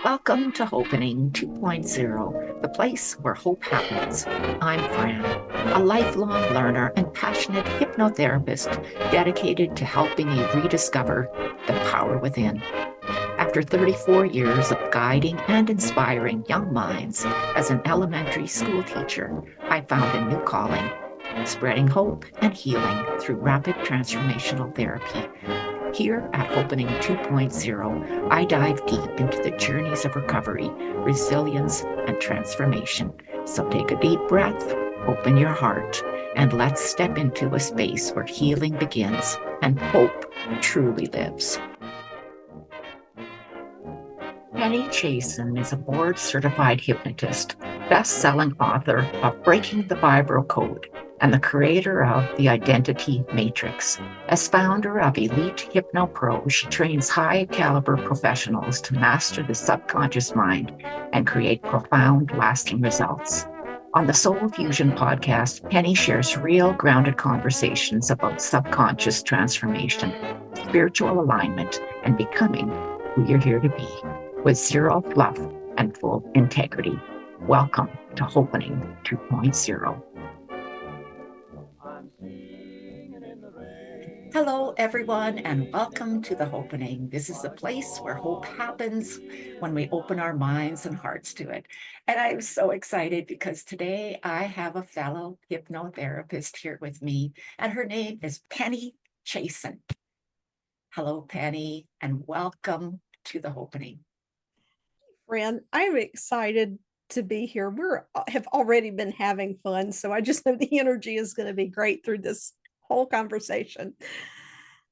Welcome to Hopenning 2.0, the place where hope happens. I'm Fran, a lifelong learner and passionate hypnotherapist dedicated to helping you rediscover the power within. After 34 years of guiding and inspiring young minds as an elementary school teacher, I found a new calling, spreading hope and healing through rapid transformational therapy. Here at Hopenning 2.0, I dive deep into the journeys of recovery, resilience, and transformation. So take a deep breath, open your heart, and let's step into a space where healing begins and hope truly lives. Penny Chiasson is a board-certified hypnotist, best-selling author of Breaking the Fibro Code, and the creator of The Identity Matrix. As founder of Elite Hypno Pro, she trains high-caliber professionals to master the subconscious mind and create profound, lasting results. On the Soul Fusion podcast, Penny shares real, grounded conversations about subconscious transformation, spiritual alignment, and becoming who you're here to be, with zero fluff and full integrity. Welcome to Hopenning 2.0. Hello, everyone, and welcome to the Hopenning. This is the place where hope happens when we open our minds and hearts to it. And I'm so excited because today I have a fellow hypnotherapist here with me, and her name is Penny Chiasson. Hello, Penny, and welcome to the Hopenning. Fran, I'm excited to be here. Have already been having fun, so I just know the energy is going to be great through this whole conversation.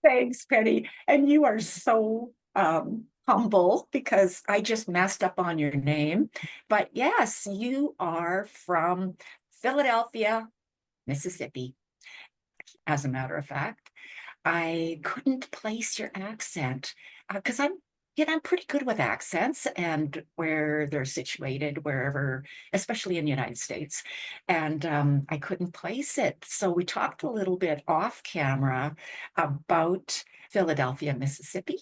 Thanks, Penny. And you are so humble because I just messed up on your name. But yes, you are from Philadelphia, Mississippi, as a matter of fact. I couldn't place your accent because I'm pretty good with accents and where they're situated, wherever, especially in the United States. And I couldn't place it. So we talked a little bit off camera about Philadelphia, Mississippi,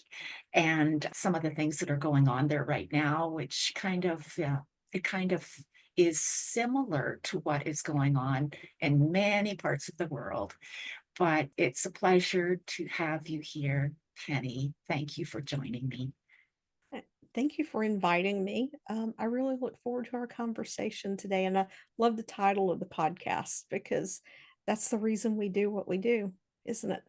and some of the things that are going on there right now, which it kind of is similar to what is going on in many parts of the world. But it's a pleasure to have you here, Penny. Thank you for joining me. Thank you for inviting me. I really look forward to our conversation today, and I love the title of the podcast because that's the reason we do what we do, isn't it?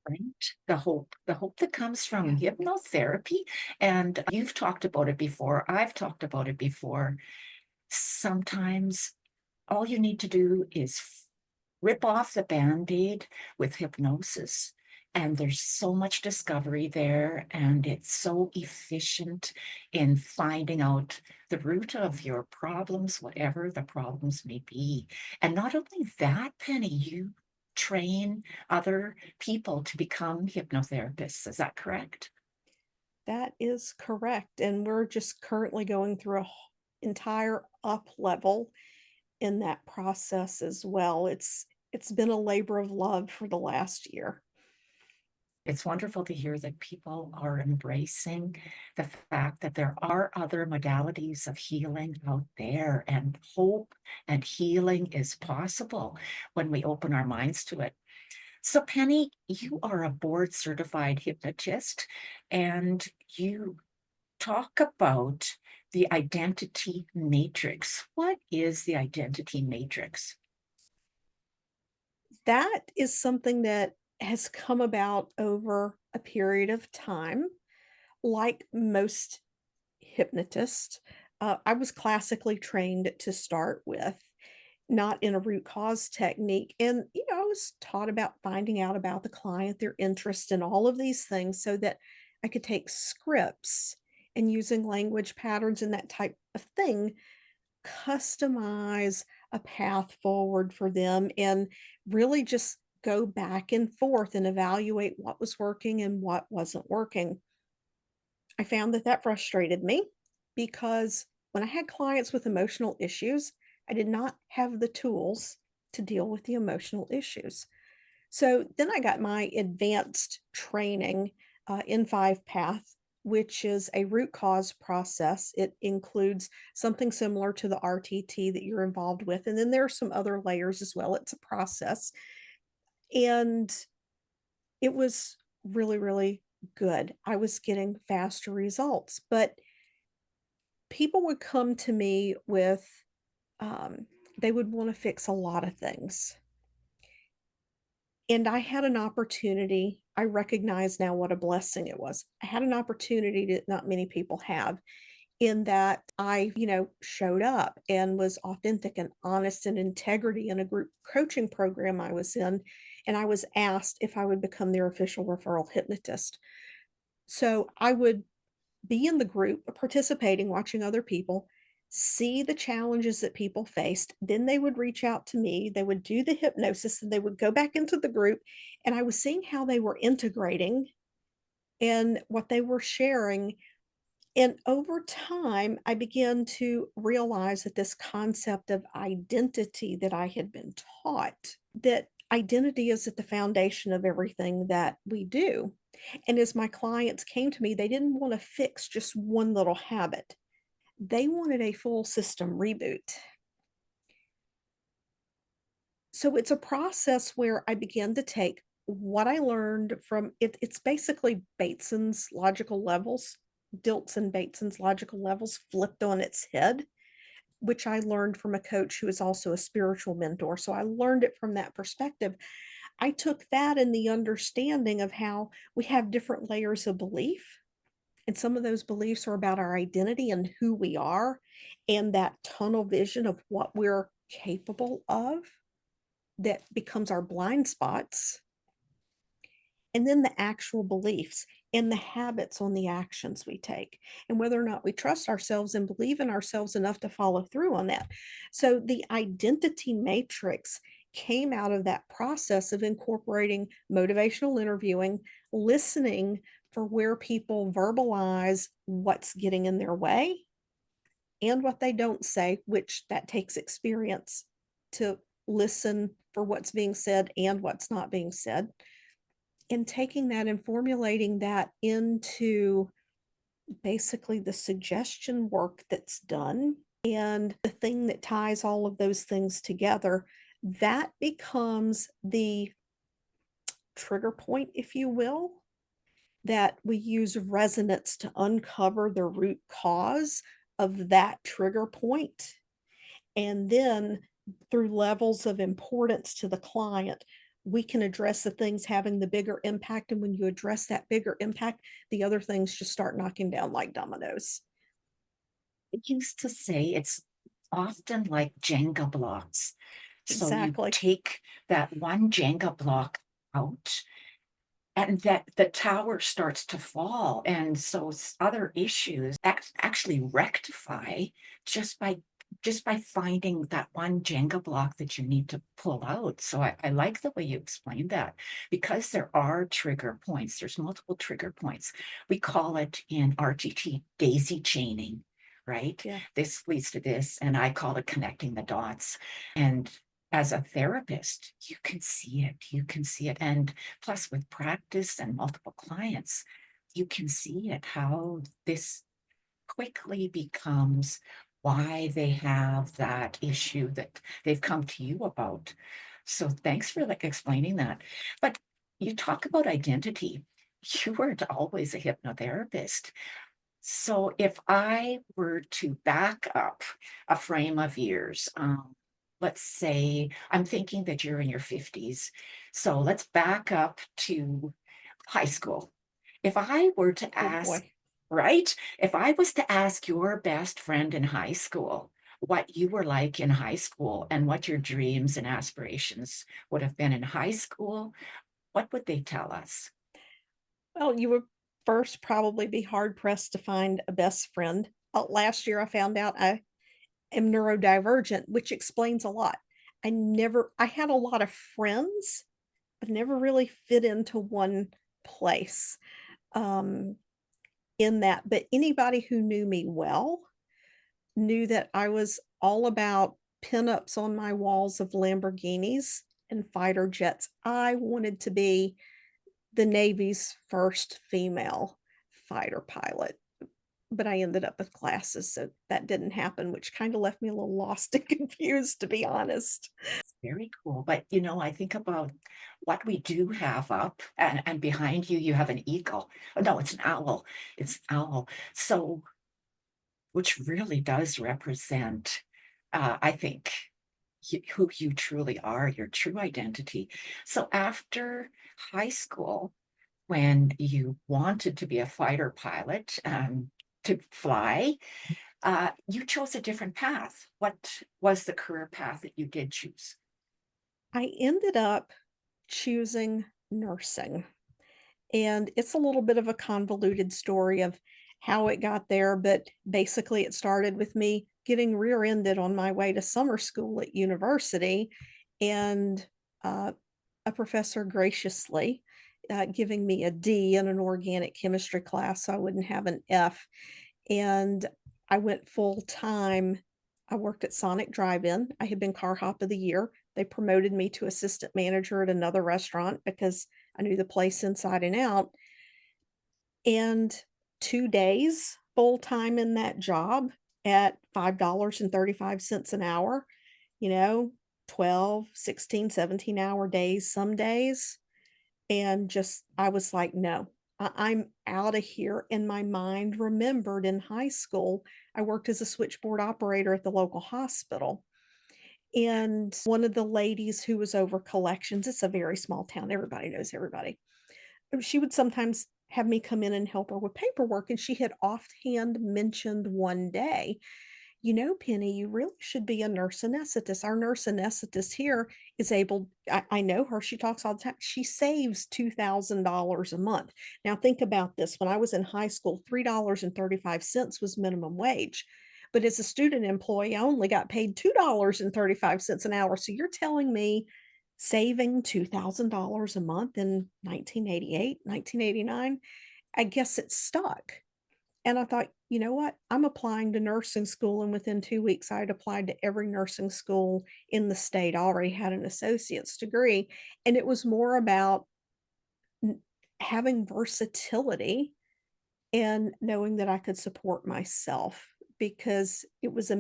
Right? The hope that comes from Yeah. hypnotherapy. And you've talked about it before. I've talked about it before. Sometimes all you need to do is rip off the band-aid with hypnosis. And there's so much discovery there, and it's so efficient in finding out the root of your problems, whatever the problems may be. And not only that, Penny, you train other people to become hypnotherapists. Is that correct? That is correct. And we're just currently going through a entire up level in that process as well. It's been a labor of love for the last year. It's wonderful to hear that people are embracing the fact that there are other modalities of healing out there, and hope and healing is possible when we open our minds to it. So, Penny, you are a board certified hypnotist, and you talk about the identity matrix. What is the identity matrix? That is something that has come about over a period of time. Like most hypnotists, I was classically trained to start with, not in a root cause technique. And, I was taught about finding out about the client, their interest, and all of these things so that I could take scripts and using language patterns and that type of thing, customize a path forward for them and really just go back and forth and evaluate what was working and what wasn't working. I found that that frustrated me because when I had clients with emotional issues, I did not have the tools to deal with the emotional issues. So then I got my advanced training in five path which is a root cause process. It includes something similar to the RTT that you're involved with. And then there are some other layers as well. It's a process. And it was really, really good. I was getting faster results, but people would come to me with, um, they would want to fix a lot of things. And I had an opportunity. I recognize now what a blessing it was. I had an opportunity that not many people have, in that I, showed up and was authentic and honest and integrity in a group coaching program I was in. And I was asked if I would become their official referral hypnotist. So I would be in the group, participating, watching other people, see the challenges that people faced. Then they would reach out to me, they would do the hypnosis, and they would go back into the group. And I was seeing how they were integrating and what they were sharing. And over time, I began to realize that this concept of identity that I had been taught, that identity is at the foundation of everything that we do. And as my clients came to me, they didn't want to fix just one little habit. They wanted a full system reboot. So it's a process where I began to take what I learned from it. It's basically Bateson's logical levels, Dilts and Bateson's logical levels flipped on its head, which I learned from a coach who is also a spiritual mentor. So I learned it from that perspective. I took that and the understanding of how we have different layers of belief. And some of those beliefs are about our identity and who we are, and that tunnel vision of what we're capable of that becomes our blind spots. And then the actual beliefs and the habits on the actions we take, and whether or not we trust ourselves and believe in ourselves enough to follow through on that. So the identity matrix came out of that process of incorporating motivational interviewing, listening for where people verbalize what's getting in their way and what they don't say, which that takes experience to listen for what's being said and what's not being said, and taking that and formulating that into basically the suggestion work that's done and the thing that ties all of those things together, that becomes the trigger point, if you will, that we use resonance to uncover the root cause of that trigger point. And then through levels of importance to the client, we can address the things having the bigger impact. And when you address that bigger impact, the other things just start knocking down like dominoes. I used to say it's often like Jenga blocks. So you Exactly. take that one Jenga block out, and that the tower starts to fall. And so other issues actually rectify just by finding that one Jenga block that you need to pull out. So I like the way you explained that, because there are trigger points. There's multiple trigger points. We call it in RTT daisy chaining, right? Yeah. This leads to this, and I call it connecting the dots. And as a therapist, you can see it. You can see it. And plus, with practice and multiple clients, you can see it, how this quickly becomes why they have that issue that they've come to you about. So thanks for like explaining that. But you talk about identity. You weren't always a hypnotherapist. So if I were to back up a frame of years, let's say I'm thinking that you're in your 50s. So let's back up to high school. If I were to Oh ask, boy. right? If I was to ask your best friend in high school what you were like in high school and what your dreams and aspirations would have been in high school, what would they tell us? Well, you would first probably be hard pressed to find a best friend. Last year, I found out I am neurodivergent, which explains a lot. I had a lot of friends, but never really fit into one place, um, in that. But anybody who knew me well knew that I was all about pinups on my walls of Lamborghinis and fighter jets. I wanted to be the Navy's first female fighter pilot, but I ended up with glasses, so that didn't happen, which kind of left me a little lost and confused, to be honest. Very cool. But I think about what we do have up, and behind you, you have an eagle. Oh, no, it's an owl. It's an owl. So, which really does represent, I think, who you truly are, your true identity. So, after high school, when you wanted to be a fighter pilot, to fly, you chose a different path. What was the career path that you did choose? I ended up choosing nursing. And it's a little bit of a convoluted story of how it got there, but basically it started with me getting rear-ended on my way to summer school at university, and uh, a professor graciously giving me a D in an organic chemistry class so I wouldn't have an F. And I went full time. I worked at Sonic Drive-In. I had been car hop of the year. They promoted me to assistant manager at another restaurant because I knew the place inside and out. And 2 days full time in that job at $5.35 an hour, you know, 12, 16, 17-hour days some days. And just I was like, "No, I'm out of here." And my mind remembered in high school, I worked as a switchboard operator at the local hospital. And one of the ladies who was over collections, it's a very small town, everybody knows everybody. She would sometimes have me come in and help her with paperwork, and she had offhand mentioned one day, Penny, you really should be a nurse anesthetist. Our nurse anesthetist here is able, I know her, she talks all the time. She saves $2,000 a month. Now, think about this. When I was in high school, $3.35 was minimum wage. But as a student employee, I only got paid $2.35 an hour. So you're telling me saving $2,000 a month in 1988, 1989? I guess it stuck. And I thought, you know what? I'm applying to nursing school. And within 2 weeks, I had applied to every nursing school in the state. I already had an associate's degree. And it was more about n- having versatility and knowing that I could support myself, because it was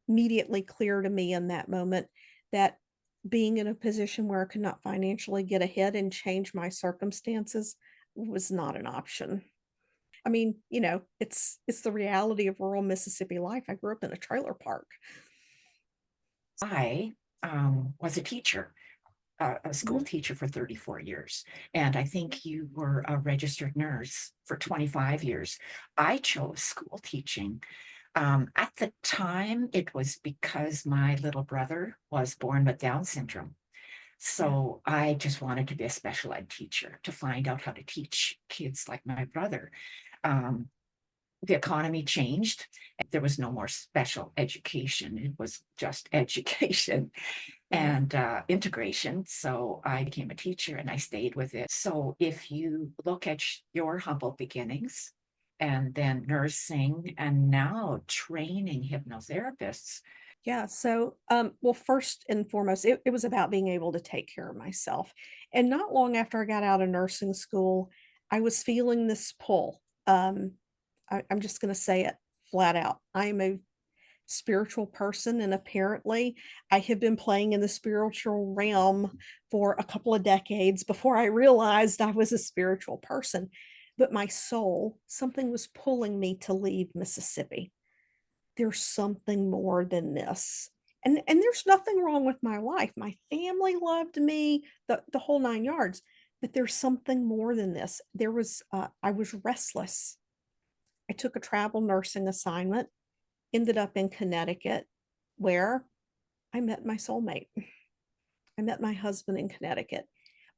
immediately clear to me in that moment that being in a position where I could not financially get ahead and change my circumstances was not an option. I mean, it's the reality of rural Mississippi life. I grew up in a trailer park. I was a teacher, a school Mhm. teacher for 34 years. And I think you were a registered nurse for 25 years. I chose school teaching. At the time, it was because my little brother was born with Down syndrome. Yeah. So I just wanted to be a special ed teacher to find out how to teach kids like my brother. Um, the economy changed. There was no more special education. It was just education Right. and integration. So I became a teacher and I stayed with it. So if you look at your humble beginnings and then nursing and now training hypnotherapists. Yeah. So, well, first and foremost, it was about being able to take care of myself. And not long after I got out of nursing school, I was feeling this pull. I'm just going to say it flat out. I am a spiritual person, and apparently I have been playing in the spiritual realm for a couple of decades before I realized I was a spiritual person. But my soul, something was pulling me to leave Mississippi. There's something more than this. And there's nothing wrong with my life. My family loved me, the whole 9 yards. But there's something more than this. I was restless. I took a travel nursing assignment, ended up in Connecticut, where I met my soulmate. I met my husband in Connecticut.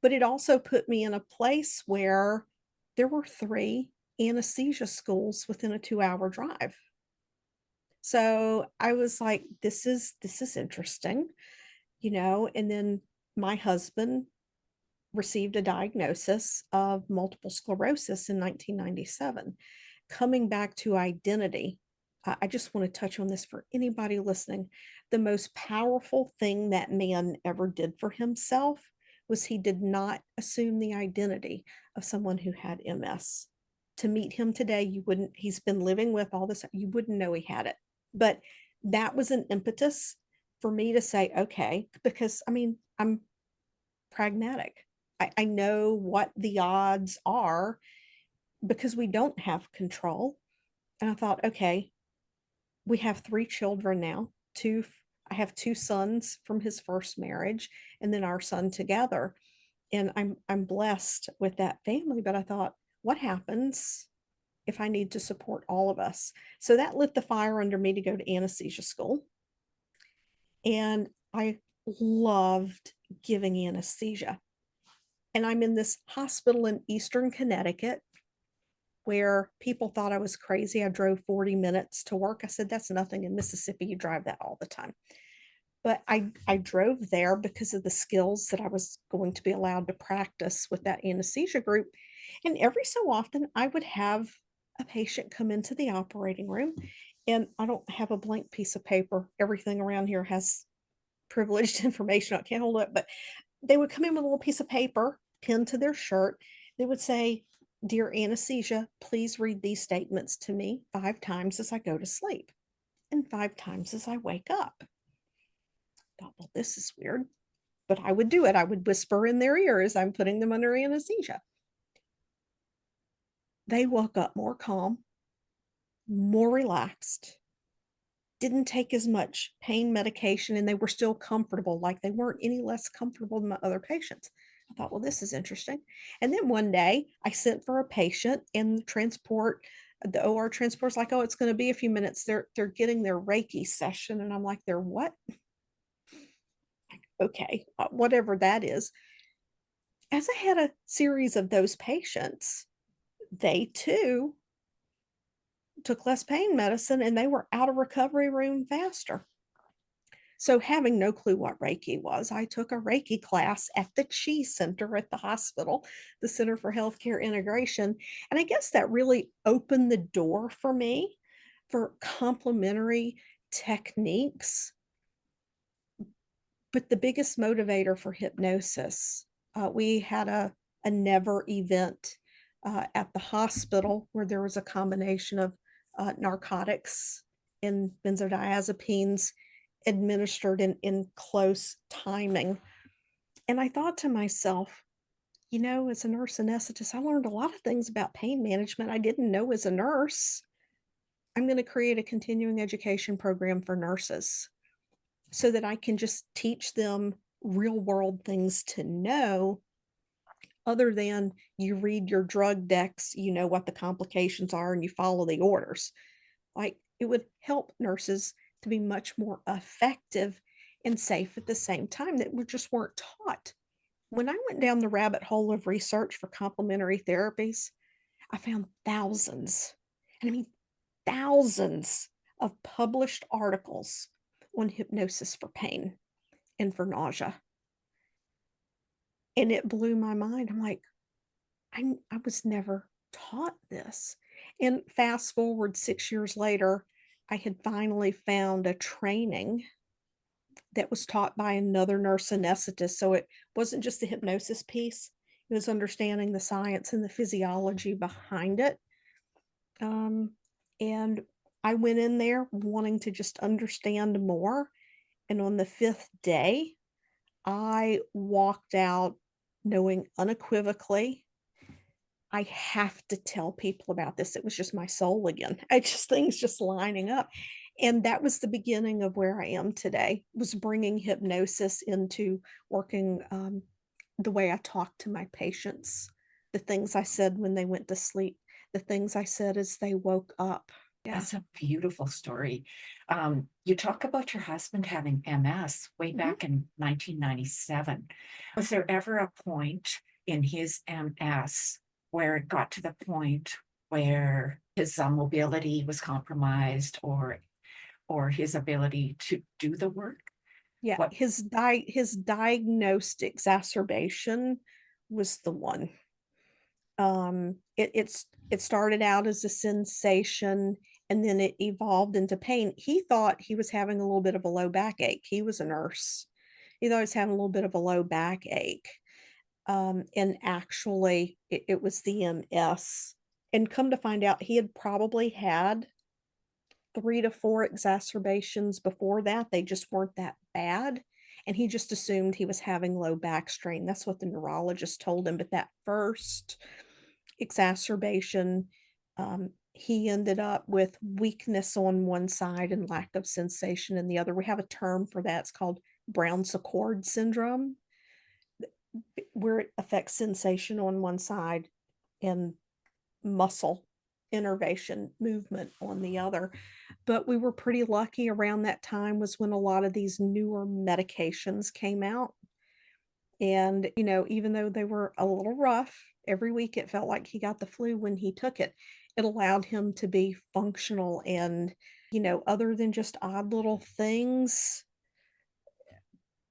But it also put me in a place where there were 3 anesthesia schools within a 2-hour drive. So I was like, this is interesting, and then my husband received a diagnosis of multiple sclerosis in 1997. Coming back to identity, I just want to touch on this for anybody listening. The most powerful thing that man ever did for himself was he did not assume the identity of someone who had MS. to meet him today, you wouldn't, he's been living with all this, you wouldn't know he had it. But that was an impetus for me to say, okay, because I mean, I'm pragmatic. I know what the odds are because we don't have control. And I thought, okay, we have 3 children now. I have 2 sons from his first marriage, and then our son together. And I'm blessed with that family. But I thought, what happens if I need to support all of us? So that lit the fire under me to go to anesthesia school. And I loved giving anesthesia. And I'm in this hospital in Eastern Connecticut where people thought I was crazy. I drove 40 minutes to work. I said, that's nothing. In Mississippi, you drive that all the time. But I drove there because of the skills that I was going to be allowed to practice with that anesthesia group. And every so often, I would have a patient come into the operating room, and I don't have a blank piece of paper. Everything around here has privileged information. I can't hold it, but they would come in with a little piece of paper pinned to their shirt. They would say, "Dear anesthesia, please read these statements to me 5 times as I go to sleep and 5 times as I wake up." I thought, well, this is weird, but I would do it. I would whisper in their ear as I'm putting them under anesthesia. They woke up more calm, more relaxed, didn't take as much pain medication, and they were still comfortable, like they weren't any less comfortable than my other patients. I thought, well, this is interesting. And then one day I sent for a patient, and the OR transport's like, oh, it's going to be a few minutes. They're getting their Reiki session. And I'm like, they're what? Okay, whatever that is. As I had a series of those patients, they too took less pain medicine and they were out of recovery room faster. So, having no clue what Reiki was, I took a Reiki class at the Chi Center at the hospital, the Center for Healthcare Integration. And I guess that really opened the door for me for complementary techniques. But the biggest motivator for hypnosis, we had a never event at the hospital where there was a combination of narcotics and benzodiazepines administered in close timing. And I thought to myself, as a nurse anesthetist, I learned a lot of things about pain management I didn't know as a nurse. I'm going to create a continuing education program for nurses so that I can just teach them real world things to know, other than you read your drug decks, you know what the complications are, and you follow the orders. Like, it would help nurses to be much more effective and safe at the same time that we just weren't taught. When I went down the rabbit hole of research for complementary therapies, I found thousands, and I mean thousands of published articles on hypnosis for pain and for nausea. And it blew my mind. I'm like, I was never taught this. And fast forward 6 years later, I had finally found a training that was taught by another nurse anesthetist. So it wasn't just the hypnosis piece, it was understanding the science and the physiology behind it. And I went in there wanting to just understand more. And on the 5th day, I walked out knowing unequivocally, I have to tell people about this. It was just my soul again. Things just lining up. And that was the beginning of where I am today, was bringing hypnosis into working the way I talk to my patients, the things I said when they went to sleep, the things I said as they woke up. Yeah. That's a beautiful story. You talk about your husband having MS way Mhm. back in 1997. Was there ever a point in his MS where it got to the point where his mobility was compromised, or his ability to do the work? Yeah, What? his diagnosed exacerbation was the one. It started out as a sensation, and then it evolved into pain. He thought he was having a little bit of a low backache. He was a nurse. He thought he was having a little bit of a low backache. And actually, it was the MS. And come to find out, he had probably had 3 to 4 exacerbations before that. They just weren't that bad, and he just assumed he was having low back strain. That's what the neurologist told him, but that first exacerbation, he ended up with weakness on one side and lack of sensation in the other. We have a term for that. It's called Brown-Sequard syndrome, where it affects sensation on one side and muscle innervation movement on the other. But we were pretty lucky around that time was when a lot of these newer medications came out. And, even though they were a little rough, every week it felt like he got the flu when he took it. It allowed him to be functional and, other than just odd little things,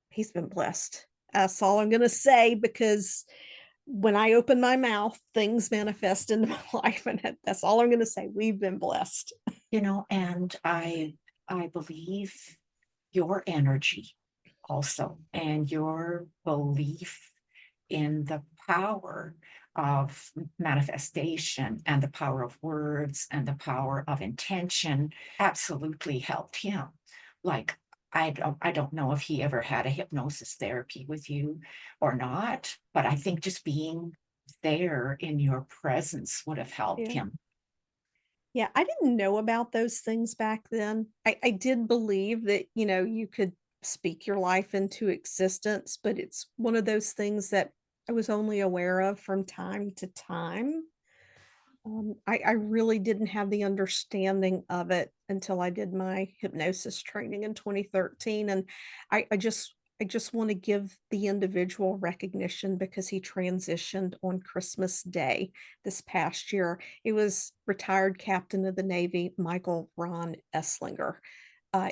he's been blessed. That's all I'm going to say because when I open my mouth, things manifest into my life, and that's all I'm gonna say. We've been blessed. And I believe your energy also, and your belief in the power of manifestation and the power of words and the power of intention absolutely helped him. Like, I don't know if he ever had a hypnosis therapy with you or not, but I think just being there in your presence would have helped Yeah. him. Yeah, I didn't know about those things back then. I did believe that, you could speak your life into existence, but it's one of those things that I was only aware of from time to time. I really didn't have the understanding of it until I did my hypnosis training in 2013, and I just want to give the individual recognition because he transitioned on Christmas Day this past year. It was retired Captain of the Navy Michael Ron Esslinger.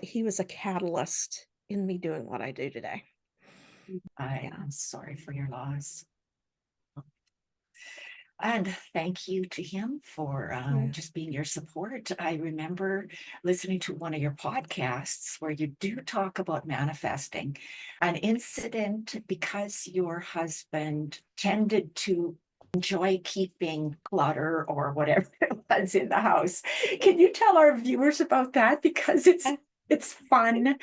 He was a catalyst in me doing what I do today. I Yeah, am sorry for your loss. And thank you to him for yeah, just being your support. I remember listening to one of your podcasts where you do talk about manifesting an incident because your husband tended to enjoy keeping clutter or whatever it was in the house. Can you tell our viewers about that? Because I- it's fun,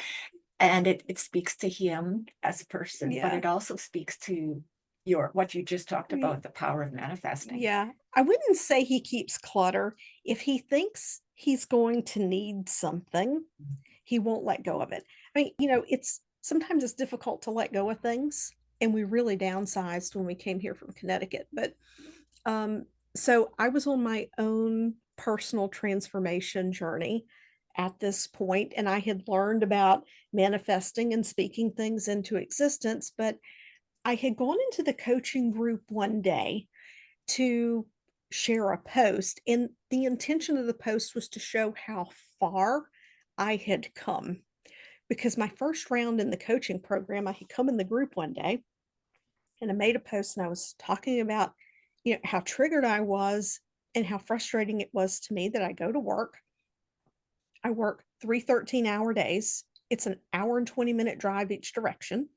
and it speaks to him as a person, but yeah. it also speaks to your what you just talked Ye- about, the power of manifesting. Yeah, I wouldn't say he keeps clutter. If he thinks he's going to need something, he won't let go of it. I mean, it's sometimes it's difficult to let go of things, and we really downsized when we came here from Connecticut. But um, so I was on my own personal transformation journey at this point, and I had learned about manifesting and speaking things into existence. But I had gone into the coaching group one day to share a post, and the intention of the post was to show how far I had come. Because my first round in the coaching program, I had come in the group one day and I made a post and I was talking about, how triggered I was and how frustrating it was to me that I go to work. I work 3 13-hour days. It's an hour and 20-minute drive each direction.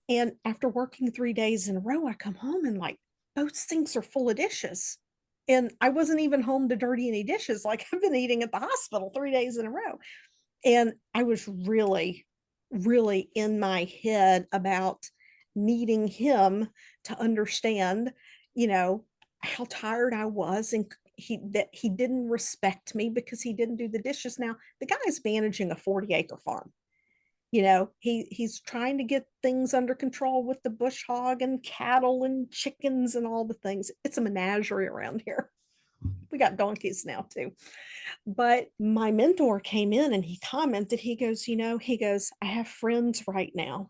And after working 3 days in a row, I come home and like both sinks are full of dishes. And I wasn't even home to dirty any dishes. Like I've been eating at the hospital 3 days in a row. And I was really, really in my head about needing him to understand, you know, how tired I was and he didn't respect me because he didn't do the dishes. Now, the guy's managing a 40-acre farm. He's trying to get things under control with the bush hog and cattle and chickens and all the things. It's a menagerie around here. We got donkeys now too. But my mentor came in and he commented, he goes, I have friends right now.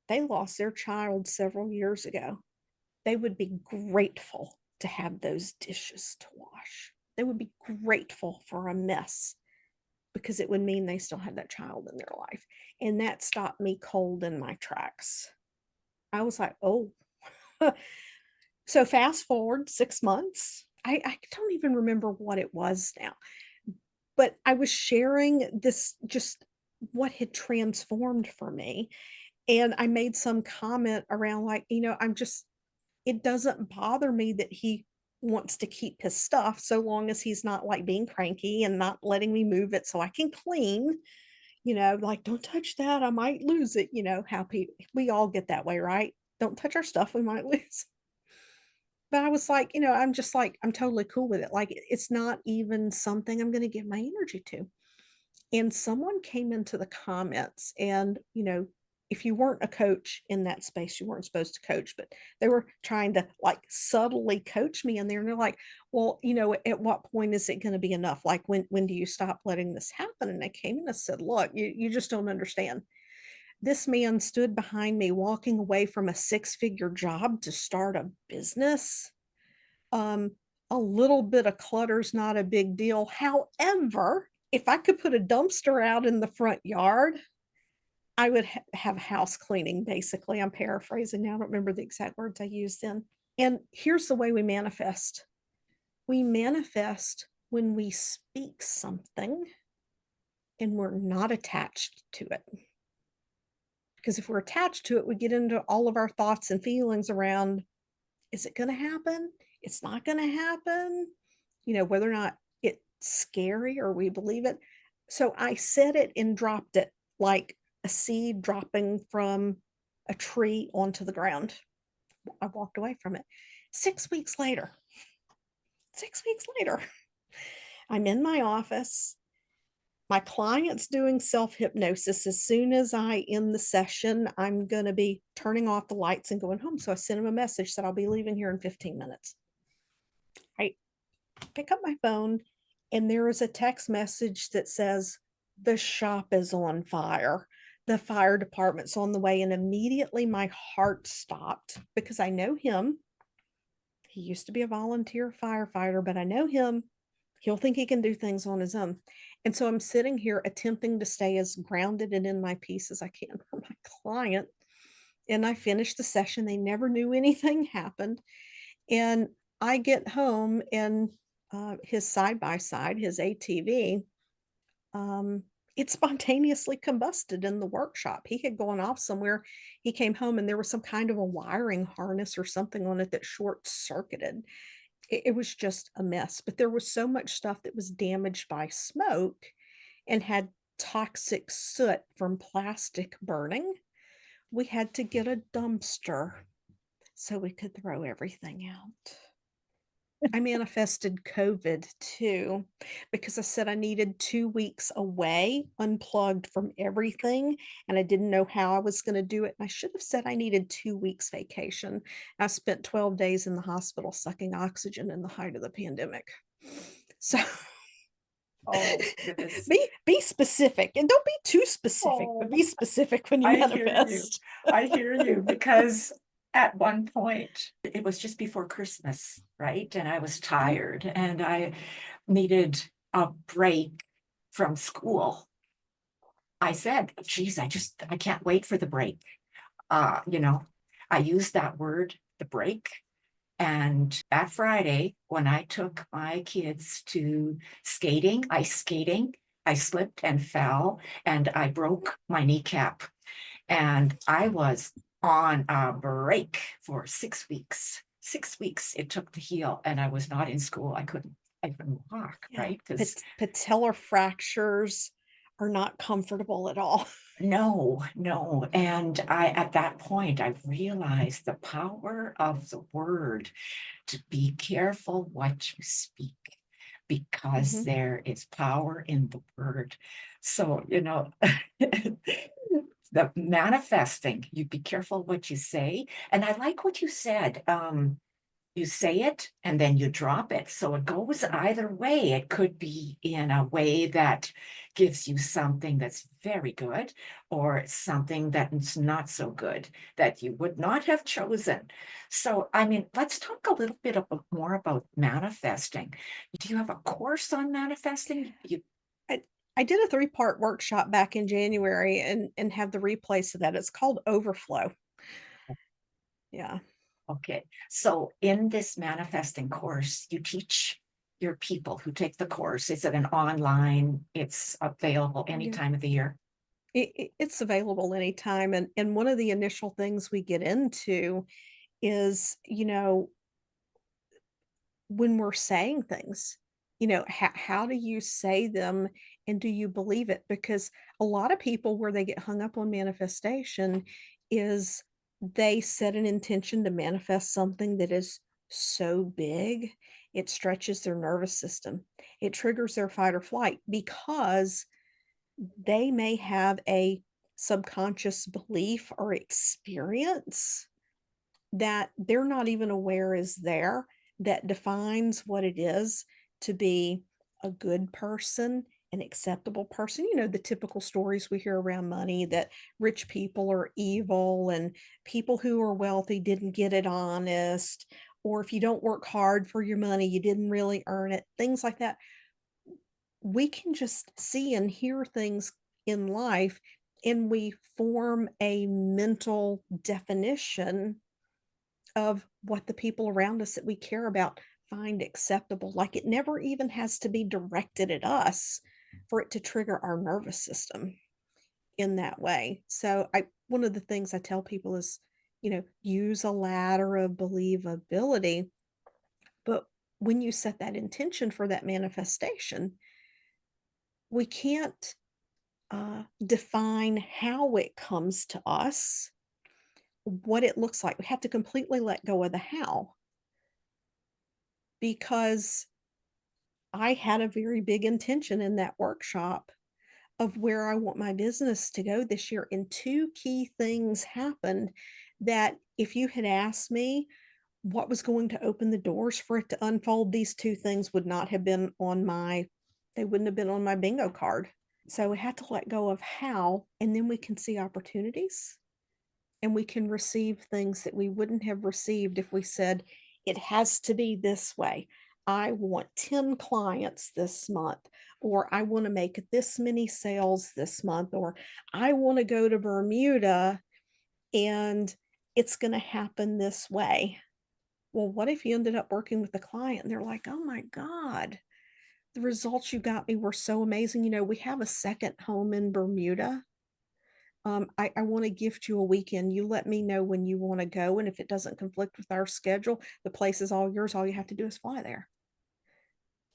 They lost their child several years ago. They would be grateful to have those dishes to wash. They would be grateful for a mess because it would mean they still had that child in their life. And that stopped me cold in my tracks. I was like, oh. So fast forward 6 months. I don't even remember what it was now, but I was sharing this just what had transformed for me. And I made some comment around, like, I'm just, it doesn't bother me that he wants to keep his stuff so long as he's not like being cranky and not letting me move it so I can clean, like, don't touch that, I might lose it, how we all get that way, right? Don't touch our stuff, we might lose. But I was like, I'm just like, I'm totally cool with it. Like, it's not even something I'm going to give my energy to. And someone came into the comments and, if you weren't a coach in that space, you weren't supposed to coach, but they were trying to like subtly coach me in there. And they're like, well, at what point is it going to be enough? Like, when do you stop letting this happen? And I came in and said, look, you just don't understand. This man stood behind me walking away from a six-figure job to start a business. Um, a little bit of clutter's not a big deal. However, if I could put a dumpster out in the front yard, I would have house cleaning, basically. I'm paraphrasing now. I don't remember the exact words I used then. And here's the way we manifest. We manifest when we speak something and we're not attached to it. Because if we're attached to it, we get into all of our thoughts and feelings around, is it going to happen? It's not going to happen. Whether or not it's scary or we believe it. So I said it and dropped it like a seed dropping from a tree onto the ground. I walked away from it. 6 weeks later, 6 weeks later, I'm in my office. My client's doing self-hypnosis. As soon as I end the session, I'm going to be turning off the lights and going home. So I sent him a message that I'll be leaving here in 15 minutes. I pick up my phone and there is a text message that says, the shop is on fire. The fire department's on the way. And immediately my heart stopped because I know him. He used to be a volunteer firefighter, but I know him. He'll think he can do things on his own. And so I'm sitting here attempting to stay as grounded and in my peace as I can for my client. And I finished the session. They never knew anything happened. And I get home and his side-by-side, his ATV, it spontaneously combusted in the workshop. He had gone off somewhere. He came home and there was some kind of a wiring harness or something on it that short circuited. It was just a mess, but there was so much stuff that was damaged by smoke and had toxic soot from plastic burning. We had to get a dumpster so we could throw everything out. I manifested COVID too, because I said I needed 2 weeks away, unplugged from everything, and I didn't know how I was going to do it. And I should have said I needed 2 weeks vacation. I spent 12 days in the hospital sucking oxygen in the height of the pandemic. So Oh, goodness. be specific, and don't be too specific, but be specific when you manifest. I hear you because at one point it was just before Christmas, right? And I was tired and I needed a break from school. I said, geez, I can't wait for the break. I used that word, the break. And that Friday, when I took my kids to skating, ice skating, I slipped and fell and I broke my kneecap. And I was on a break for 6 weeks. 6 weeks it took to heal, and I was not in school. I couldn't walk, Yeah. right? Because Patellar fractures are not comfortable at all. no. And at that point, I realized the power of the word, to be careful what you speak, because there is power in the word. So, the manifesting, you be careful what you say. And I like what you said. You say it and then you drop it. So it goes either way. It could be in a way that gives you something that's very good, or something that's not so good that you would not have chosen. So, I mean, let's talk a little bit more about manifesting. Do you have a course on manifesting? I did a 3-part workshop back in January and have the replays of that. It's called Overflow. Yeah. Okay, so in this manifesting course, you teach your people who take the course. Is it an online? It's available any time of the year? It's available anytime. And one of the initial things we get into is, when we're saying things. You know, how do you say them and do you believe it? Because a lot of people where they get hung up on manifestation is they set an intention to manifest something that is so big, it stretches their nervous system. It triggers their fight or flight because they may have a subconscious belief or experience that they're not even aware is there that defines what it is to be a good person, an acceptable person. You know, the typical stories we hear around money that rich people are evil and people who are wealthy didn't get it honest, or if you don't work hard for your money, you didn't really earn it, things like that. We can just see and hear things in life and we form a mental definition of what the people around us that we care about find acceptable. Like it never even has to be directed at us for it to trigger our nervous system in that way. So I one of the things I tell people is, you know, use a ladder of believability, but when you set that intention for that manifestation, we can't define how it comes to us, what it looks like. We have to completely let go of the how because I had a very big intention in that workshop of where I want my business to go this year. And two key things happened that if you had asked me what was going to open the doors for it to unfold, these two things would not have been on my, they wouldn't have been on my bingo card. So we had to let go of how, and then we can see opportunities and we can receive things that we wouldn't have received if we said, it has to be this way. I want 10 clients this month, or I want to make this many sales this month, or I want to go to Bermuda and it's going to happen this way. Well, what if you ended up working with a client and they're like, oh my God, the results you got me were so amazing. You know, we have a second home in Bermuda. I want to gift you a weekend. You let me know when you want to go. And if it doesn't conflict with our schedule, the place is all yours. All you have to do is fly there.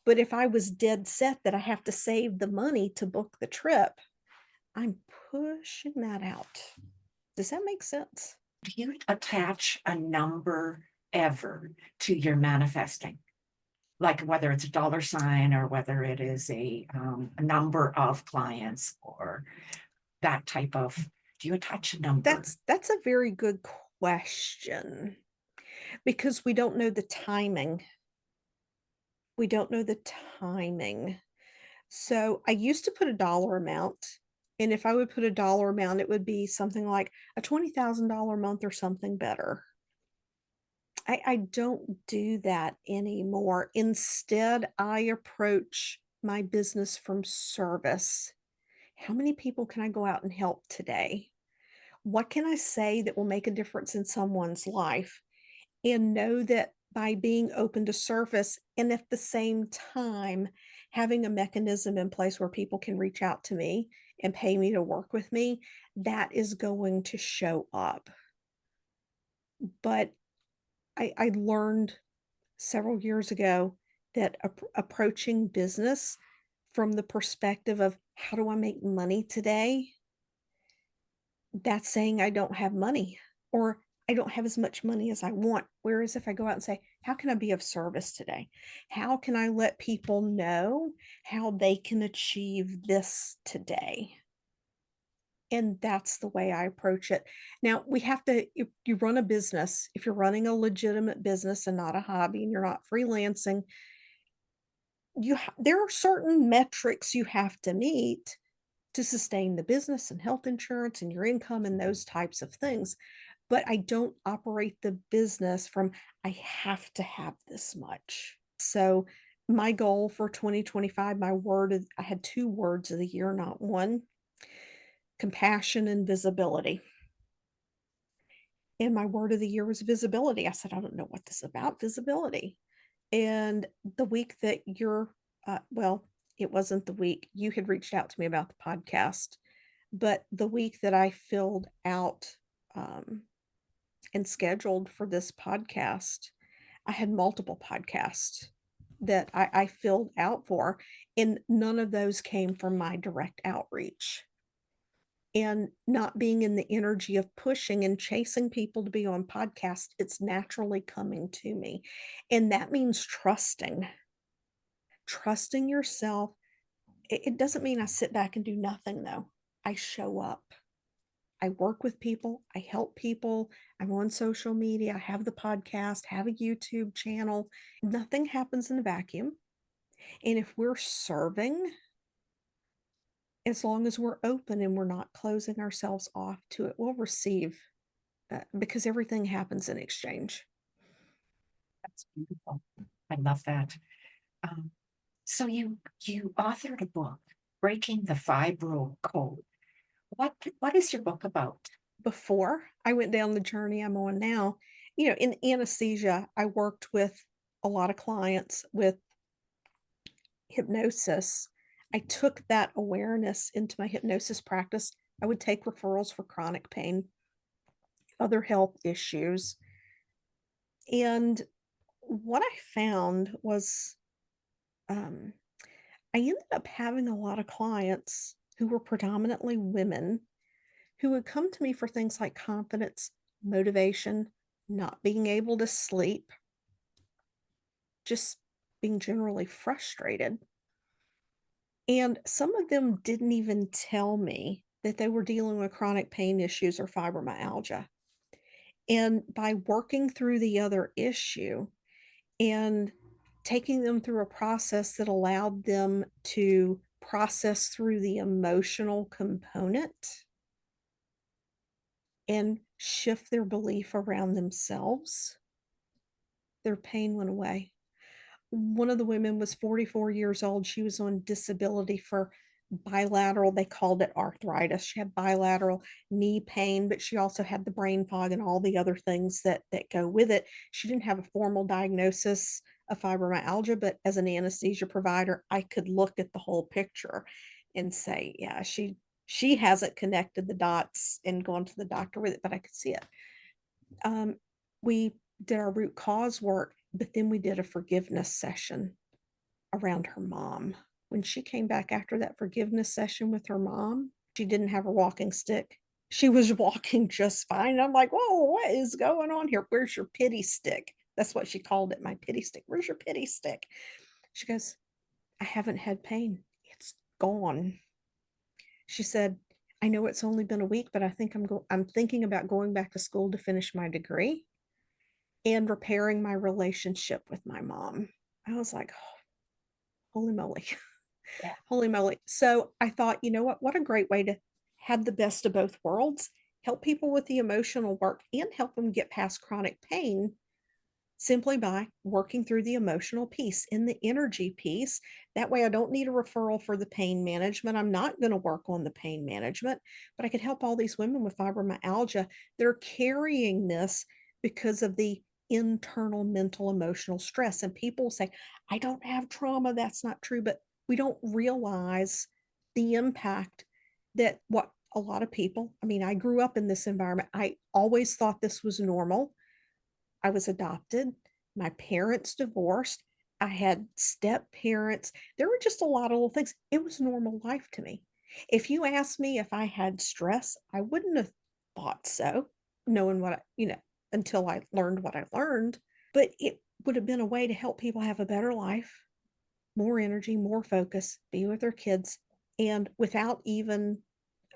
But if I was dead set that I have to save the money to book the trip, I'm pushing that out. Does that make sense? Do you attach a number ever to your manifesting? Like whether it's a dollar sign or whether it is a number of clients or that type of, do you attach a number? That's a very good question because we don't know the timing. We don't know the timing. So I used to put a dollar amount, and if I would put a dollar amount, it would be something like a $20,000 month or something better. I don't do that anymore. Instead, I approach my business from service. How many people can I go out and help today? What can I say that will make a difference in someone's life? And know that by being open to service and at the same time having a mechanism in place where people can reach out to me and pay me to work with me, that is going to show up. But I learned several years ago that approaching business from the perspective of how do I make money today, that's saying I don't have money or I don't have as much money as I want. Whereas if I go out and say, how can I be of service today? How can I let people know how they can achieve this today? And that's the way I approach it. Now, we have to, if you run a business, if you're running a legitimate business and not a hobby and you're not freelancing, there are certain metrics you have to meet to sustain the business and health insurance and your income and those types of things. But I don't operate the business from, I have to have this much. So my goal for 2025, I had 2 words of the year, not one: compassion and visibility. And my word of the year was visibility. I said, I don't know what this is about, visibility. And the week that well, it wasn't the week you had reached out to me about the podcast, but the week that I filled out and scheduled for this podcast, I had multiple podcasts that I filled out for, and none of those came from my direct outreach. And not being in the energy of pushing and chasing people to be on podcasts, it's naturally coming to me. And that means trusting yourself. It doesn't mean I sit back and do nothing, though. I show up. I work with people. I help people. I'm on social media. I have the podcast, have a YouTube channel. Nothing happens in a vacuum. And if we're serving, as long as we're open and we're not closing ourselves off to it, we'll receive, because everything happens in exchange. That's beautiful. I love that. Um, so you authored a book, Breaking the Fibro Code. What is your book about? Before I went down the journey I'm on now, in anesthesia, I worked with a lot of clients with hypnosis. I took that awareness into my hypnosis practice. I would take referrals for chronic pain, other health issues. And what I found was, um, I ended up having a lot of clients who were predominantly women who would come to me for things like confidence, motivation, not being able to sleep, just being generally frustrated. And some of them didn't even tell me that they were dealing with chronic pain issues or fibromyalgia. And by working through the other issue and taking them through a process that allowed them to process through the emotional component and shift their belief around themselves, their pain went away. One of the women was 44 years old. She was on disability for bilateral, they called it arthritis. She had bilateral knee pain, but she also had the brain fog and all the other things that go with it. She didn't have a formal diagnosis of fibromyalgia, but as an anesthesia provider, I could look at the whole picture and say, yeah, she hasn't connected the dots and gone to the doctor with it, but I could see it. We did our root cause work, but then we did a forgiveness session around her mom. When she came back after that forgiveness session with her mom, she didn't have her walking stick. She was walking just fine. I'm like, whoa, what is going on here? Where's your pity stick? That's what she called it, my pity stick. Where's your pity stick? She goes, I haven't had pain. It's gone. She said, I know it's only been a week, but I'm thinking about going back to school to finish my degree and repairing my relationship with my mom. I was like, oh, holy moly. Yeah. Holy moly. So I thought, you know what? What a great way to have the best of both worlds, help people with the emotional work and help them get past chronic pain simply by working through the emotional piece and the energy piece. That way, I don't need a referral for the pain management. I'm not going to work on the pain management, but I could help all these women with fibromyalgia. They're carrying this because of the internal mental emotional stress. And people say, I don't have trauma. That's not true. But we don't realize the impact that what a lot of people, I mean, I grew up in this environment. I always thought this was normal. I was adopted. My parents divorced. I had step parents. There were just a lot of little things. It was normal life to me. If you asked me if I had stress, I wouldn't have thought so, knowing until I learned what I learned. But it would have been a way to help people have a better life, more energy, more focus, be with their kids, and without even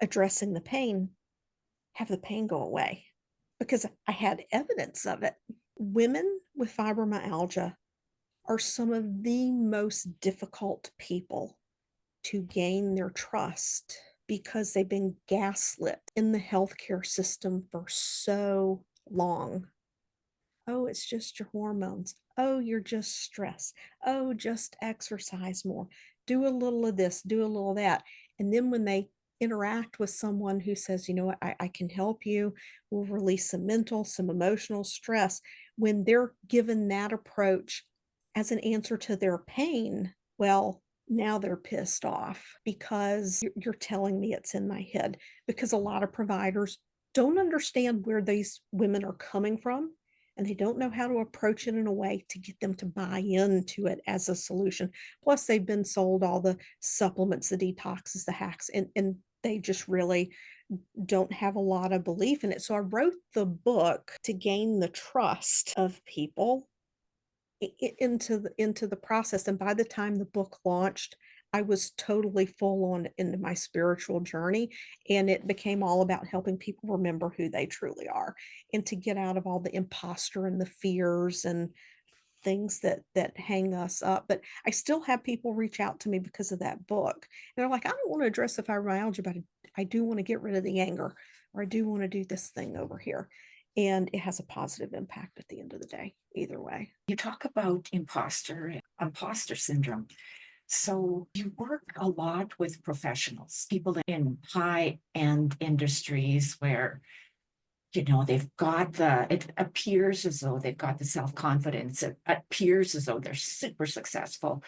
addressing the pain, have the pain go away because I had evidence of it. Women with fibromyalgia are some of the most difficult people to gain their trust because they've been gaslit in the healthcare system for so long. Oh, it's just your hormones. Oh, you're just stressed. Oh, just exercise more. Do a little of this, do a little of that. And then when they interact with someone who says, you know what, I can help you, we'll release some mental, some emotional stress. When they're given that approach as an answer to their pain, well, now they're pissed off because you're telling me it's in my head. Because a lot of providers don't understand where these women are coming from and they don't know how to approach it in a way to get them to buy into it as a solution. Plus, they've been sold all the supplements, the detoxes, the hacks, and they just really don't have a lot of belief in it. So I wrote the book to gain the trust of people into the process, and by the time the book launched, I was totally full on into my spiritual journey, and it became all about helping people remember who they truly are, and to get out of all the imposter and the fears and things that hang us up. But I still have people reach out to me because of that book. And they're like, I don't want to address the fibromyalgia, but I do want to get rid of the anger, or I do want to do this thing over here. And it has a positive impact at the end of the day, either way. You talk about imposter syndrome. So you work a lot with professionals, people in high-end industries where, it appears as though they've got the self-confidence. It appears as though they're super successful.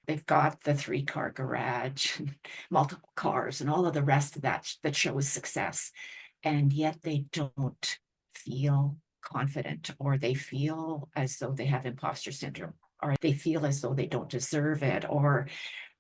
They've got the 3-car garage, multiple cars, and all of the rest of that shows success. And yet they don't feel confident, or they feel as though they have imposter syndrome, or they feel as though they don't deserve it, or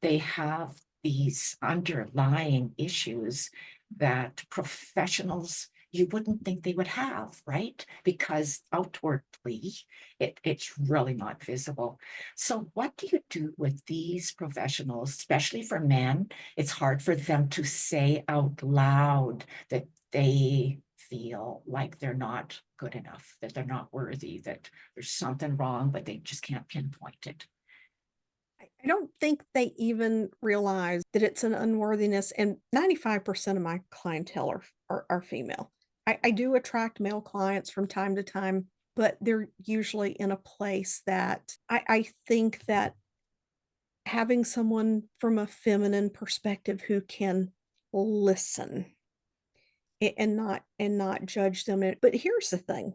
they have these underlying issues that professionals you wouldn't think they would have, right? Because outwardly, it's really not visible. So what do you do with these professionals, especially for men? It's hard for them to say out loud that they feel like they're not good enough, that they're not worthy, that there's something wrong, but they just can't pinpoint it. I don't think they even realize that it's an unworthiness, and 95% of my clientele are female. I do attract male clients from time to time, but they're usually in a place that I think that having someone from a feminine perspective who can listen and not judge them. But here's the thing.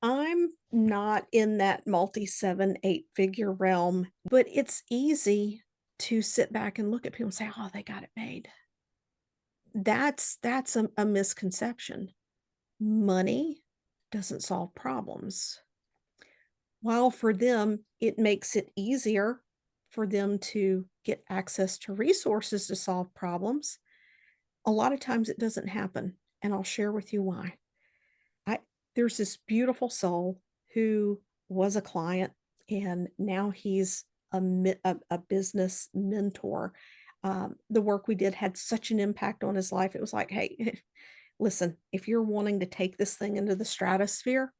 I'm not in that multi 7, 8-figure realm, but it's easy to sit back and look at people and say, "Oh, they got it made." That's a misconception. Money doesn't solve problems. While for them, it makes it easier for them to get access to resources to solve problems, a lot of times it doesn't happen, and I'll share with you why. I There's this beautiful soul who was a client, and now he's a business mentor. The work we did had such an impact on his life. It was like, hey, listen, if you're wanting to take this thing into the stratosphere,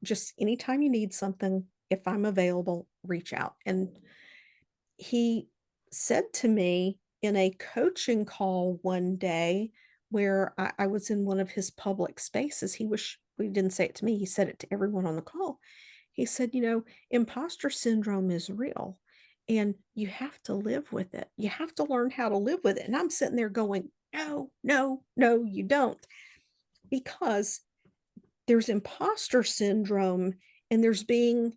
just anytime you need something, if I'm available, reach out. And he said to me in a coaching call one day where I was in one of his public spaces, he didn't say it to me, he said it to everyone on the call. He said, imposter syndrome is real and you have to live with it. You have to learn how to live with it. And I'm sitting there going, no, no, no, you don't. Because there's imposter syndrome and there's being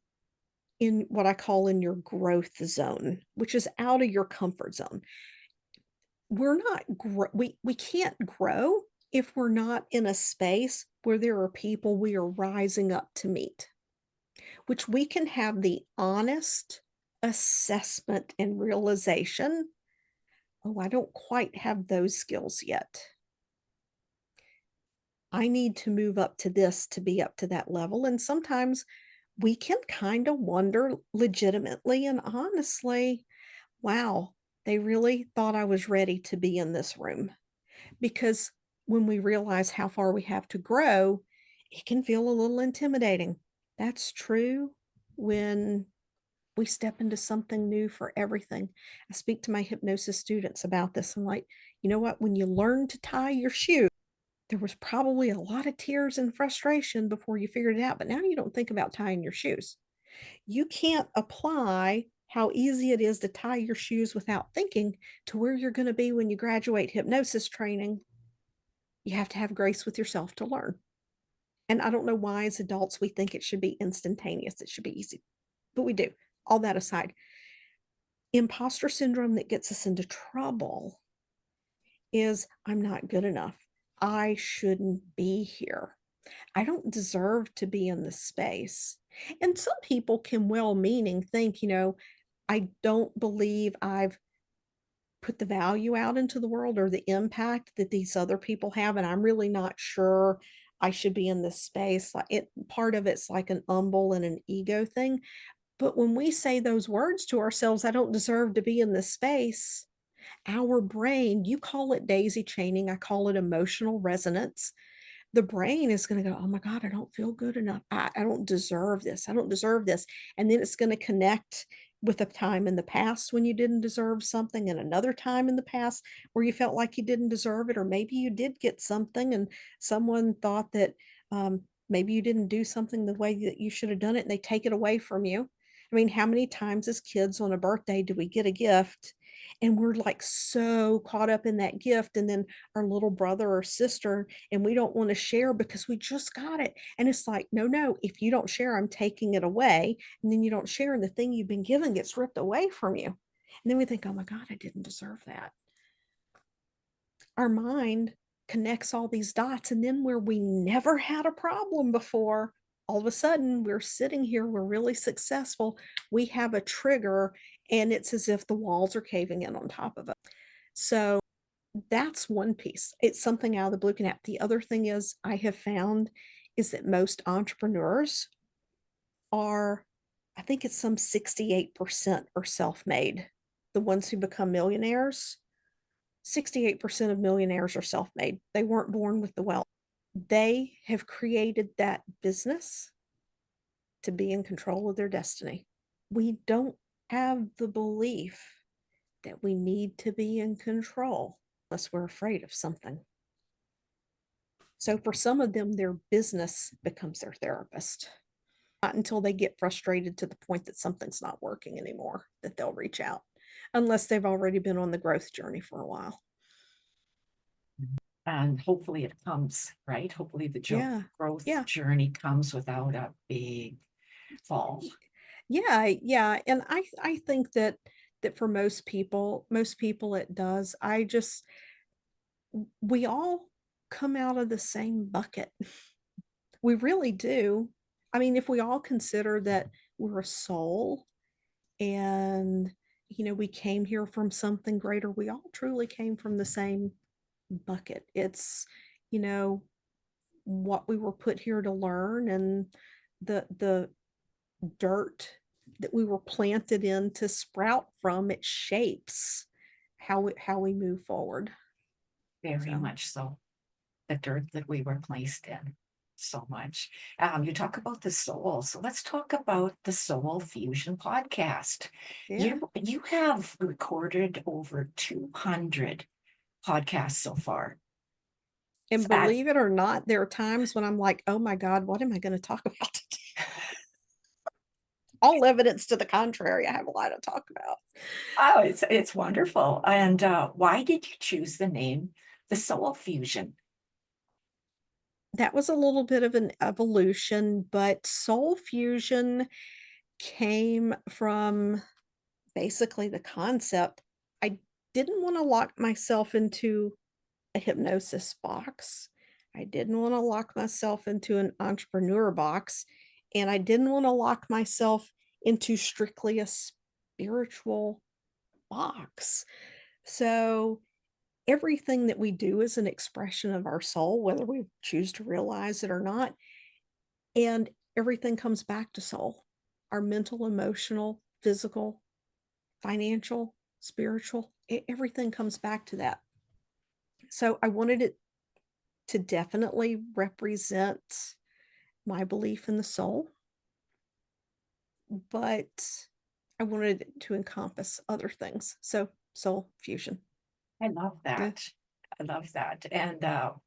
in what I call in your growth zone, which is out of your comfort zone. We can't grow if we're not in a space where there are people we are rising up to meet, which we can have the honest assessment and realization, oh, I don't quite have those skills yet. I need to move up to this to be up to that level. And sometimes we can kind of wonder legitimately and honestly, wow, they really thought I was ready to be in this room. Because when we realize how far we have to grow, it can feel a little intimidating. That's true when we step into something new for everything. I speak to my hypnosis students about this. I'm like, you know what? When you learn to tie your shoe, there was probably a lot of tears and frustration before you figured it out, but now you don't think about tying your shoes. You can't apply how easy it is to tie your shoes without thinking to where you're going to be when you graduate hypnosis training. You have to have grace with yourself to learn. And I don't know why, as adults, we think it should be instantaneous, it should be easy, but we do. All that aside, imposter syndrome that gets us into trouble is I'm not good enough. I shouldn't be here. I don't deserve to be in this space. And some people can well-meaning think, I don't believe I've put the value out into the world or the impact that these other people have, and I'm really not sure I should be in this space. Like it part of it's like an humble and an ego thing. But when we say those words to ourselves, I don't deserve to be in this space, our brain, you call it daisy chaining, I call it emotional resonance. The brain is going to go, oh my God, I don't feel good enough. I don't deserve this. I don't deserve this. And then it's going to connect with a time in the past when you didn't deserve something and another time in the past where you felt like you didn't deserve it. Or maybe you did get something and someone thought that maybe you didn't do something the way that you should have done it and they take it away from you. I mean, how many times as kids on a birthday do we get a gift and we're like so caught up in that gift and then our little brother or sister and we don't want to share because we just got it. And it's like, no, no, if you don't share, I'm taking it away. And then you don't share, and the thing you've been given gets ripped away from you. And then we think, oh my God, I didn't deserve that. Our mind connects all these dots. And then where we never had a problem before, all of a sudden we're sitting here, we're really successful. We have a trigger, and it's as if the walls are caving in on top of it. So that's one piece. It's something out of the blue can happen. The other thing is I have found is that most entrepreneurs are, I think it's some 68% are self-made. The ones who become millionaires, 68% of millionaires are self-made. They weren't born with the wealth. They have created that business to be in control of their destiny. We don't have the belief that we need to be in control unless we're afraid of something. So for some of them, their business becomes their therapist. Not until they get frustrated to the point that something's not working anymore that they'll reach out, unless they've already been on the growth journey for a while. And hopefully it comes, right? Hopefully the Yeah. growth Yeah. journey comes without a big fall. Yeah. Yeah. And I think that for most people it does. We all come out of the same bucket. We really do. I mean, if we all consider that we're a soul and, we came here from something greater, we all truly came from the same bucket. It's, you know, what we were put here to learn and the dirt that we were planted in to sprout from, it shapes how we move forward. Very So, much so. The dirt that we were placed in so much. You talk about the soul. So let's talk about the Soul Fusion podcast. yeah. You have recorded over 200 podcasts so far. And That believe it or not, there are times when I'm like, oh my God, what am I going to talk about today? All evidence to the contrary, I have a lot to talk about. oh, it's wonderful. And why did you choose the name the Soul Fusion? That was a little bit of an evolution, but soul fusion came from basically the concept. I didn't want to lock myself into a hypnosis box. I didn't want to lock myself into an entrepreneur box. And I didn't want to lock myself into strictly a spiritual box. So everything that we do is an expression of our soul, whether we choose to realize it or not. And everything comes back to soul, our mental, emotional, physical, financial, spiritual, everything comes back to that. So I wanted it to definitely represent my belief in the soul, but I wanted it to encompass other things. So soul fusion. I love Yeah. that. I love that. And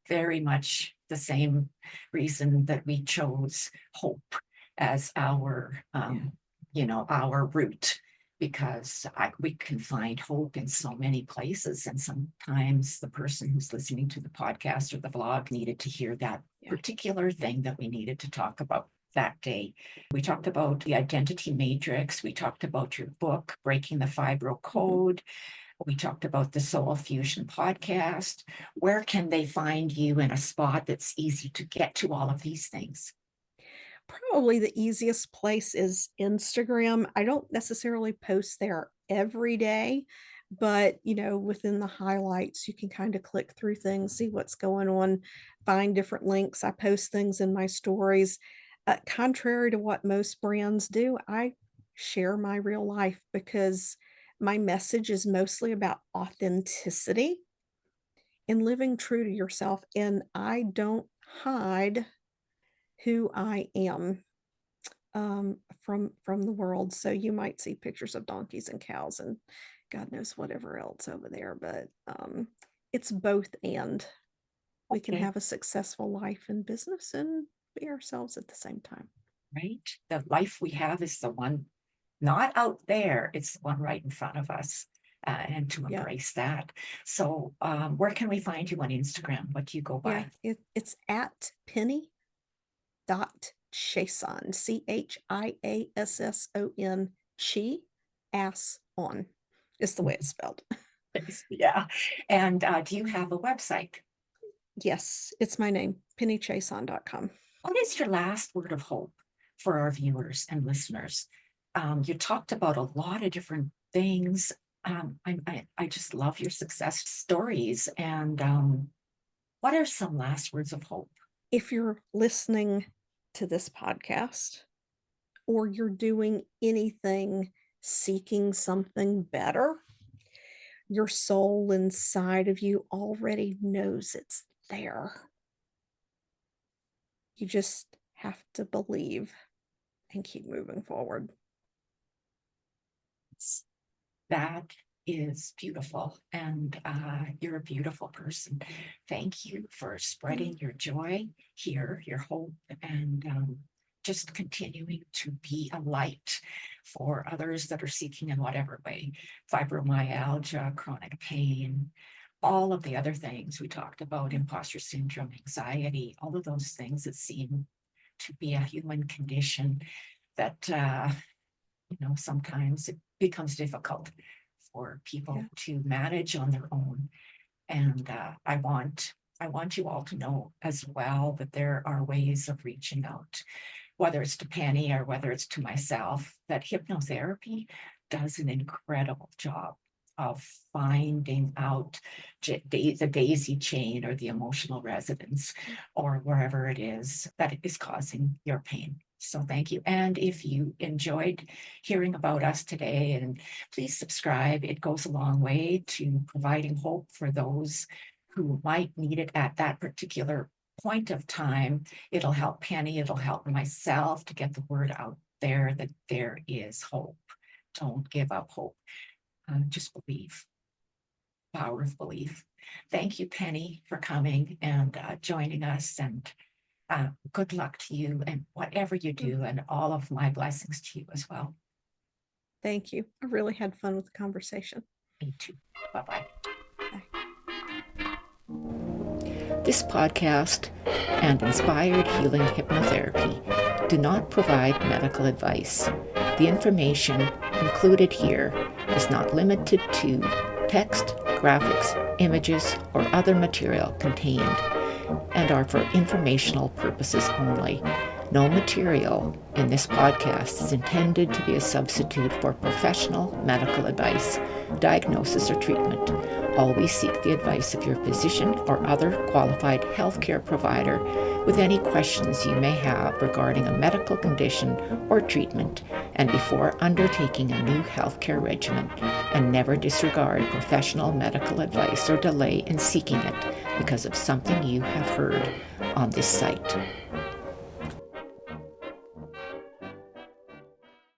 very much the same reason that we chose hope as our, our route, because we can find hope in so many places. And sometimes the person who's listening to the podcast or the vlog needed to hear that particular thing that we needed to talk about that day. We talked about the identity matrix. We talked about your book, Breaking the Fibro Code. We talked about the Soul Fusion podcast. Where can they find you in a spot that's easy to get to all of these things? Probably the easiest place is Instagram. I don't necessarily post there every day, but within the highlights, you can kind of click through things, see what's going on, find different links. I post things in my stories. Contrary to what most brands do, I share my real life because my message is mostly about authenticity and living true to yourself. And I don't hide who I am from the world. So you might see pictures of donkeys and cows and God knows whatever else over there, but it's both and we can Okay, have a successful life and business and be ourselves at the same time. right. The life we have is the one not out there, it's the one right in front of us. And to Yeah. embrace that. So, where can we find you on Instagram? What do you go Yeah. by? It's at Penny dot Chiasson, Chiasson, ass on is the way it's spelled. Yeah. And do you have a website? Yes, it's my name, pennychiasson.com. What is your last word of hope for our viewers and listeners? You talked about a lot of different things. I just love your success stories. And what are some last words of hope? If you're listening to this podcast or you're doing anything seeking something better, your soul inside of you already knows it's there. You just have to believe and keep moving forward. That is beautiful. And you're a beautiful person. Thank you for spreading your joy here, your hope, and just continuing to be a light for others that are seeking in whatever way. Fibromyalgia, chronic pain, all of the other things we talked about, imposter syndrome, anxiety, all of those things that seem to be a human condition that sometimes it becomes difficult for people to manage on their own. And I want you all to know as well that there are ways of reaching out, whether it's to Penny or whether it's to myself, that hypnotherapy does an incredible job of finding out the daisy chain or the emotional resonance or wherever it is that is causing your pain. So thank you. And if you enjoyed hearing about us today, and please subscribe. It goes a long way to providing hope for those who might need it at that particular point of time. It'll help Penny, it'll help myself to get the word out there that there is hope. Don't give up hope. Just believe. Power of belief. Thank you, Penny, for coming and joining us. And good luck to you and whatever you do, and all of my blessings to you as well. Thank you. I really had fun with the conversation. Me too. Bye-bye. Bye. This podcast and Inspired Healing Hypnotherapy do not provide medical advice. The information included here is not limited to text, graphics, images, or other material contained, and are for informational purposes only. No material in this podcast is intended to be a substitute for professional medical advice, diagnosis, or treatment. Always seek the advice of your physician or other qualified healthcare provider with any questions you may have regarding a medical condition or treatment, and before undertaking a new healthcare regimen. And never disregard professional medical advice or delay in seeking it because of something you have heard on this site.